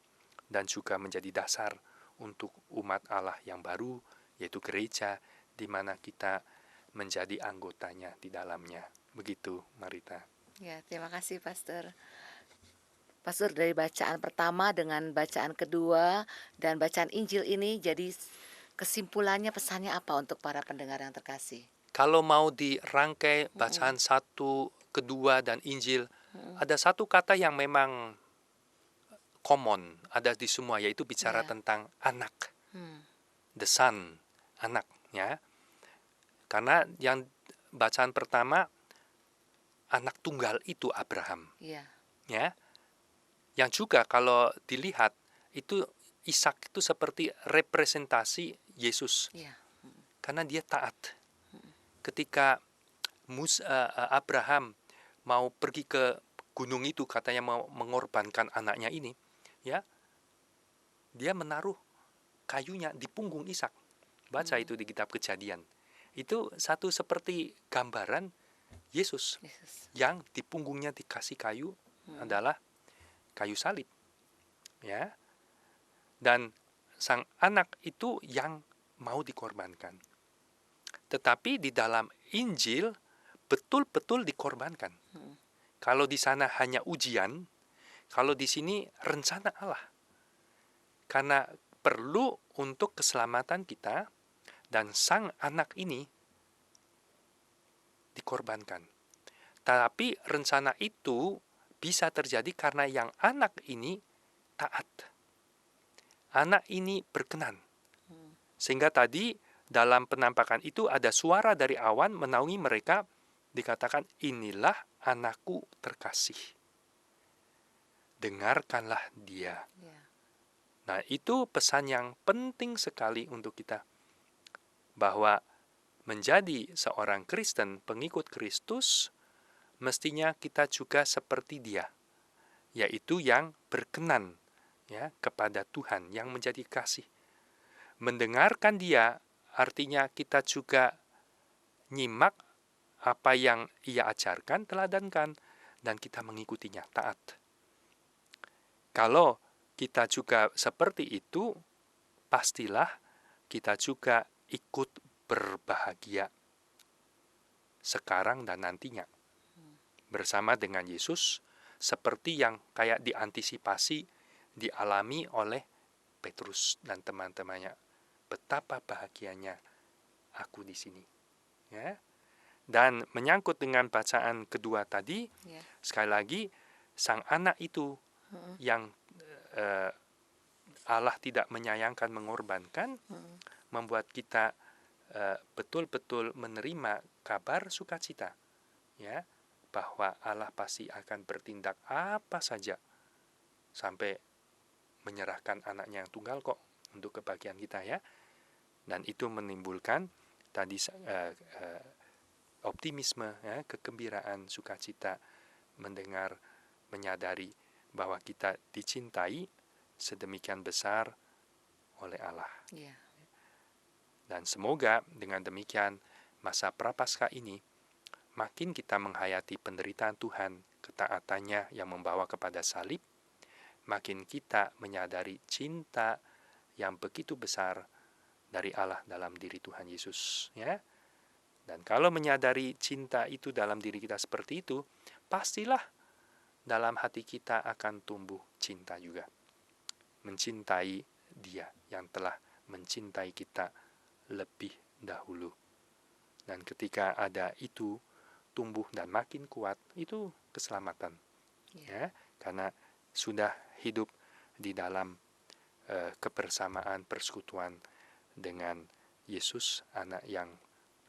dan juga menjadi dasar untuk umat Allah yang baru, yaitu gereja, di mana kita menjadi anggotanya di dalamnya. Begitu, Marita. Ya, terima kasih, Pastor. Pastor, dari bacaan pertama dengan bacaan kedua dan bacaan Injil ini, jadi kesimpulannya, pesannya apa untuk para pendengar yang terkasih? Kalau mau dirangkai bacaan satu, kedua, dan Injil, ada satu kata yang memang common, ada di semua, yaitu bicara tentang anak. The son, anak. Ya. Karena yang bacaan pertama, anak tunggal itu Abraham. Ya. Yang juga kalau dilihat, itu Ishak itu seperti representasi Yesus. Karena dia taat. Ketika Abraham mau pergi ke gunung itu, katanya mau mengorbankan anaknya ini, ya, dia menaruh kayunya di punggung Ishak. Baca itu di kitab Kejadian. Itu satu seperti gambaran Yesus yang di punggungnya dikasih kayu adalah kayu salib. Ya. Dan sang anak itu yang mau dikorbankan. Tetapi di dalam Injil betul-betul dikorbankan. Kalau di sana hanya ujian, kalau di sini rencana Allah. Karena perlu untuk keselamatan kita, dan sang anak ini dikorbankan. Tapi rencana itu bisa terjadi karena yang anak ini taat. Anak ini berkenan. Sehingga tadi dalam penampakan itu ada suara dari awan menaungi mereka, dikatakan, inilah anakku terkasih. Dengarkanlah dia. Nah, itu pesan yang penting sekali untuk kita. Bahwa menjadi seorang Kristen, pengikut Kristus, mestinya kita juga seperti dia. Yaitu yang berkenan, ya, kepada Tuhan, yang menjadi kasih. Mendengarkan dia artinya kita juga nyimak apa yang ia ajarkan, teladankan, dan kita mengikutinya, taat. Kalau kita juga seperti itu, pastilah kita juga ikut berbahagia sekarang dan nantinya. Bersama dengan Yesus, seperti yang kayak diantisipasi, dialami oleh Petrus dan teman-temannya. Betapa bahagianya aku di sini. Ya. Dan menyangkut dengan bacaan kedua tadi, sekali lagi, sang anak itu yang Allah tidak menyayangkan, mengorbankan, membuat kita betul-betul menerima kabar sukacita, ya, bahwa Allah pasti akan bertindak apa saja sampai menyerahkan anaknya yang tunggal kok untuk kebahagiaan kita, ya. Dan itu menimbulkan tadi optimisme, ya, kegembiraan, sukacita, mendengar, menyadari bahwa kita dicintai sedemikian besar oleh Allah. Dan semoga dengan demikian masa Prapaskah ini makin kita menghayati penderitaan Tuhan, ketaatannya yang membawa kepada salib, makin kita menyadari cinta yang begitu besar dari Allah dalam diri Tuhan Yesus, ya. Dan kalau menyadari cinta itu dalam diri kita seperti itu, pastilah dalam hati kita akan tumbuh cinta juga. Mencintai Dia yang telah mencintai kita lebih dahulu. Dan ketika ada itu tumbuh dan makin kuat, itu keselamatan. Ya, karena sudah hidup di dalam kebersamaan, persekutuan dengan Yesus, anak yang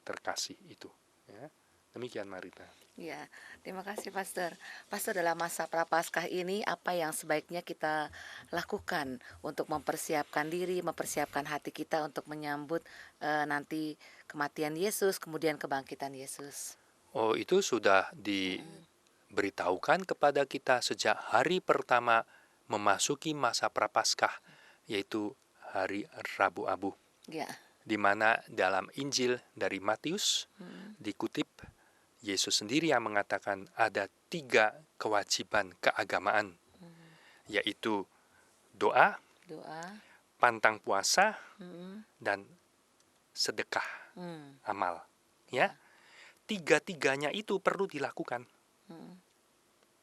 terkasih itu. Ya. Demikian Marita. Ya, terima kasih Pastor. Pastor, dalam masa Prapaskah ini apa yang sebaiknya kita lakukan untuk mempersiapkan diri, mempersiapkan hati kita untuk menyambut nanti kematian Yesus, kemudian kebangkitan Yesus? Oh, itu sudah diberitahukan kepada kita sejak hari pertama memasuki masa Prapaskah, yaitu hari Rabu Abu. Ya. Di mana dalam Injil dari Matius dikutip Yesus sendiri yang mengatakan ada 3 kewajiban keagamaan, yaitu doa, pantang puasa, dan sedekah amal. Ya, 3-tiganya itu perlu dilakukan.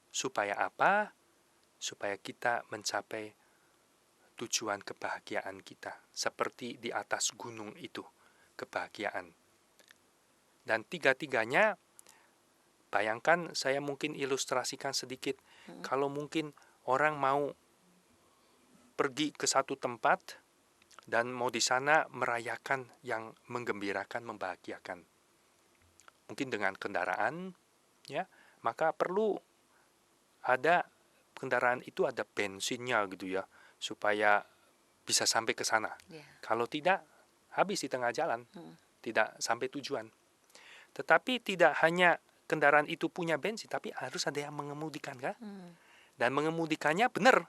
Supaya apa? Supaya kita mencapai tujuan kebahagiaan kita, seperti di atas gunung itu, kebahagiaan. Dan 3-tiganya, bayangkan, saya mungkin ilustrasikan sedikit. Kalau mungkin orang mau pergi ke satu tempat dan mau di sana merayakan yang menggembirakan, membahagiakan. Mungkin dengan kendaraan, ya, maka perlu ada kendaraan itu ada bensinnya gitu ya, supaya bisa sampai ke sana. Kalau tidak, habis di tengah jalan, tidak sampai tujuan. Tetapi tidak hanya kendaraan itu punya bensin, tapi harus ada yang mengemudikan, kan? Dan mengemudikannya benar,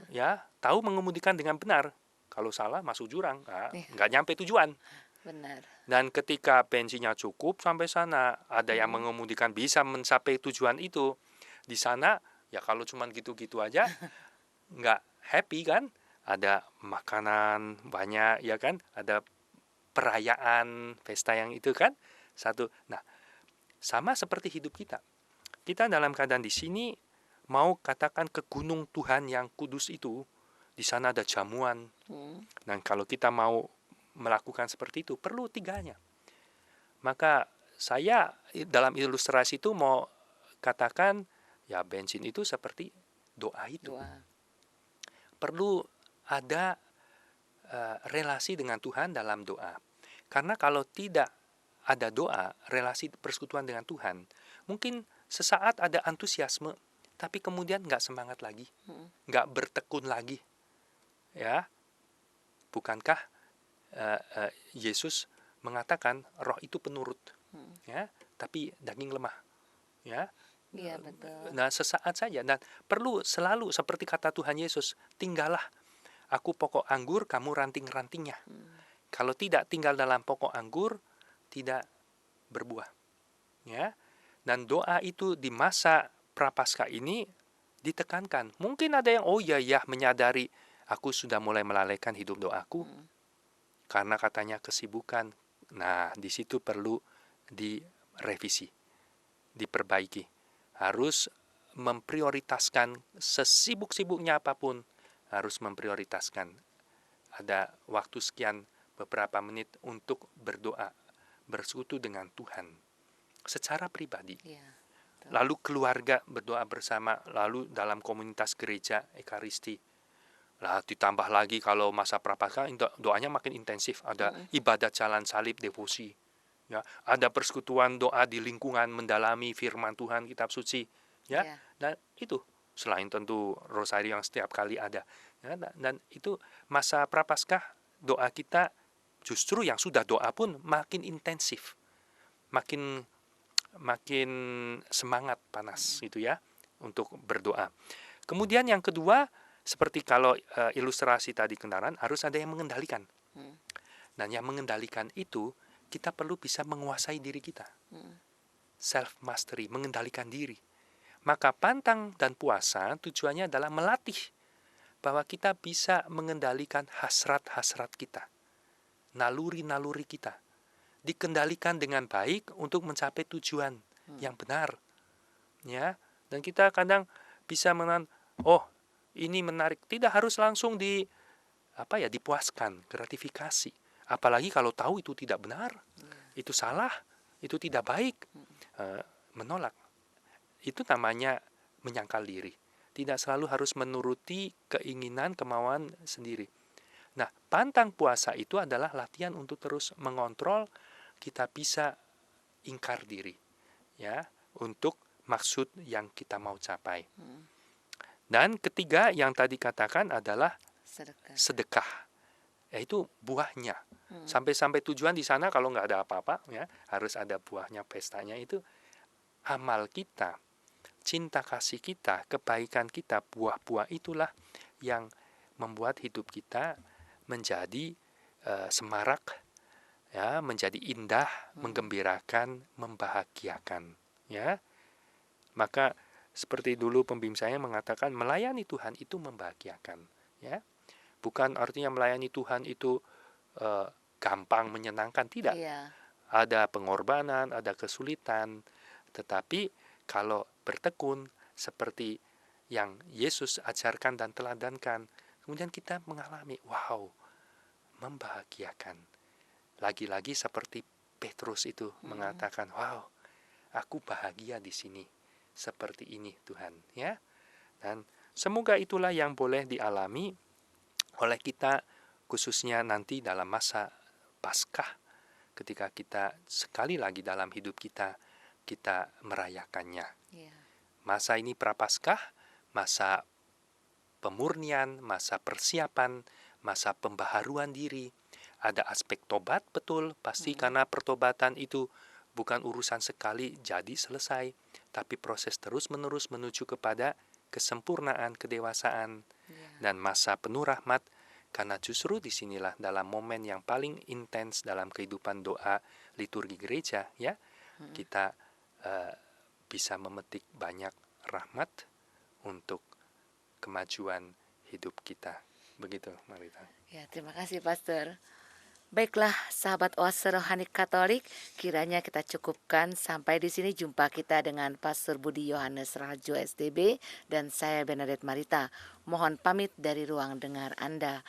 ya, tahu mengemudikan dengan benar. Kalau salah masuk jurang, nggak nyampe tujuan. Benar. Dan ketika bensinnya cukup sampai sana, ada yang mengemudikan bisa mencapai tujuan itu. Di sana, ya kalau cuma gitu-gitu aja, nggak happy kan? Ada makanan banyak, ya kan? Ada perayaan, pesta yang itu kan? Satu. Nah, sama seperti hidup kita. Kita dalam keadaan di sini mau katakan ke gunung Tuhan yang kudus itu, di sana ada jamuan. Dan kalau kita mau melakukan seperti itu, perlu 3-nya. Maka saya dalam ilustrasi itu mau katakan, ya bensin itu seperti doa itu. Perlu ada relasi dengan Tuhan dalam doa. Karena kalau tidak ada doa, relasi persekutuan dengan Tuhan, mungkin sesaat ada antusiasme, tapi kemudian nggak semangat lagi, nggak bertekun lagi. Ya, bukankah Yesus mengatakan roh itu penurut, ya, tapi daging lemah, ya. Iya, betul. Nah, sesaat saja, dan perlu selalu seperti kata Tuhan Yesus, tinggallah aku pokok anggur, kamu ranting-rantingnya. Kalau tidak tinggal dalam pokok anggur, tidak berbuah, ya. Dan doa itu di masa Prapaskah ini ditekankan. Mungkin ada yang menyadari aku sudah mulai melalaikan hidup doaku karena katanya kesibukan. Nah, di situ perlu direvisi, diperbaiki. Harus memprioritaskan sesibuk-sibuknya apapun, harus memprioritaskan ada waktu sekian beberapa menit untuk berdoa, bersekutu dengan Tuhan secara pribadi. Lalu keluarga berdoa bersama, lalu dalam komunitas gereja ekaristi. Lah ditambah lagi kalau masa Prapaskah doanya makin intensif, ada ibadat jalan salib, devosi. Ya, ada persekutuan doa di lingkungan mendalami firman Tuhan, kitab suci, ya. Dan itu selain tentu rosario yang setiap kali ada. Ya, dan itu masa Prapaskah doa kita justru yang sudah doa pun makin intensif. Makin semangat, panas gitu ya untuk berdoa. Kemudian yang kedua, seperti kalau ilustrasi tadi kendaraan, harus ada yang mengendalikan. Dan yang mengendalikan itu kita perlu bisa menguasai diri kita. Self mastery, mengendalikan diri. Maka pantang dan puasa tujuannya adalah melatih bahwa kita bisa mengendalikan hasrat-hasrat kita. naluri-naluri kita dikendalikan dengan baik untuk mencapai tujuan yang benar. Ya, dan kita kadang bisa oh, ini menarik, tidak harus langsung dipuaskan, gratifikasi. Apalagi kalau tahu itu tidak benar, itu salah, itu tidak baik, menolak. Itu namanya menyangkal diri. Tidak selalu harus menuruti keinginan, kemauan sendiri. Nah, pantang puasa itu adalah latihan untuk terus mengontrol kita bisa ingkar diri, ya, untuk maksud yang kita mau capai. Dan ketiga yang tadi katakan adalah sedekah. Yaitu buahnya. Sampai tujuan di sana kalau nggak ada apa-apa, ya, harus ada buahnya, pestanya itu amal kita, cinta kasih kita, kebaikan kita, buah-buah itulah yang membuat hidup kita menjadi semarak, ya, menjadi indah, menggembirakan, membahagiakan, ya. Maka seperti dulu pembimbing saya mengatakan melayani Tuhan itu membahagiakan, ya. Bukan artinya melayani Tuhan itu gampang, menyenangkan, tidak. Iya. Ada pengorbanan, ada kesulitan, tetapi kalau bertekun seperti yang Yesus ajarkan dan teladankan, kemudian kita mengalami, wow, membahagiakan. Lagi-lagi seperti Petrus itu mengatakan, wow, aku bahagia di sini, seperti ini Tuhan, ya. Dan semoga itulah yang boleh dialami oleh kita, khususnya nanti dalam masa Paskah, ketika kita sekali lagi dalam hidup kita merayakannya. Yeah. Masa ini Prapaskah, masa pemurnian, masa persiapan, masa pembaharuan diri. Ada aspek tobat, betul, pasti karena pertobatan itu bukan urusan sekali jadi selesai, tapi proses terus-menerus menuju kepada kesempurnaan, kedewasaan, dan masa penuh rahmat. Karena justru disinilah dalam momen yang paling intens dalam kehidupan doa liturgi gereja, ya, kita bisa memetik banyak rahmat untuk kemajuan hidup kita. Begitu, Marita. Ya, terima kasih, Pastor. Baiklah, sahabat Oase Rohani Katolik, kiranya kita cukupkan sampai di sini jumpa kita dengan Pastor Budi Yohanes Rajo SDB dan saya Bernadette Marita. Mohon pamit dari ruang dengar Anda.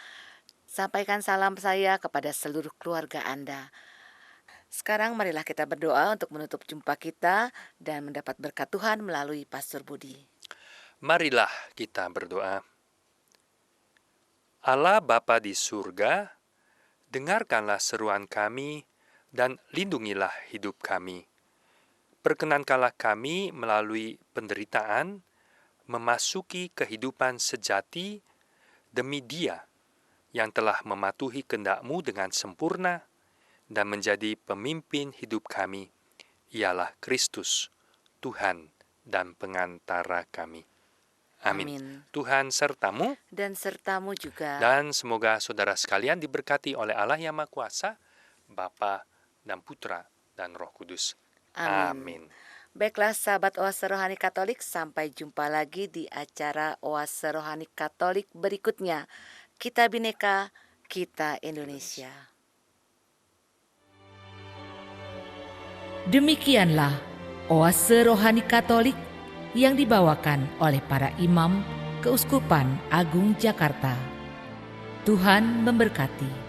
Sampaikan salam saya kepada seluruh keluarga Anda. Sekarang marilah kita berdoa untuk menutup jumpa kita dan mendapat berkat Tuhan melalui Pastor Budi. Marilah kita berdoa. Allah Bapa di surga, dengarkanlah seruan kami dan lindungilah hidup kami. Perkenankanlah kami melalui penderitaan memasuki kehidupan sejati demi Dia yang telah mematuhi kehendak-Mu dengan sempurna dan menjadi pemimpin hidup kami. Ialah Kristus, Tuhan dan pengantara kami. Amin. Tuhan sertamu dan sertamu juga. Dan semoga saudara sekalian diberkati oleh Allah yang Maha Kuasa, Bapa dan Putra dan Roh Kudus. Amin. Baiklah sahabat Oase Rohani Katolik, sampai jumpa lagi di acara Oase Rohani Katolik berikutnya. Kita Bhinneka, kita Indonesia. Demikianlah Oase Rohani Katolik yang dibawakan oleh para imam Keuskupan Agung Jakarta. Tuhan memberkati.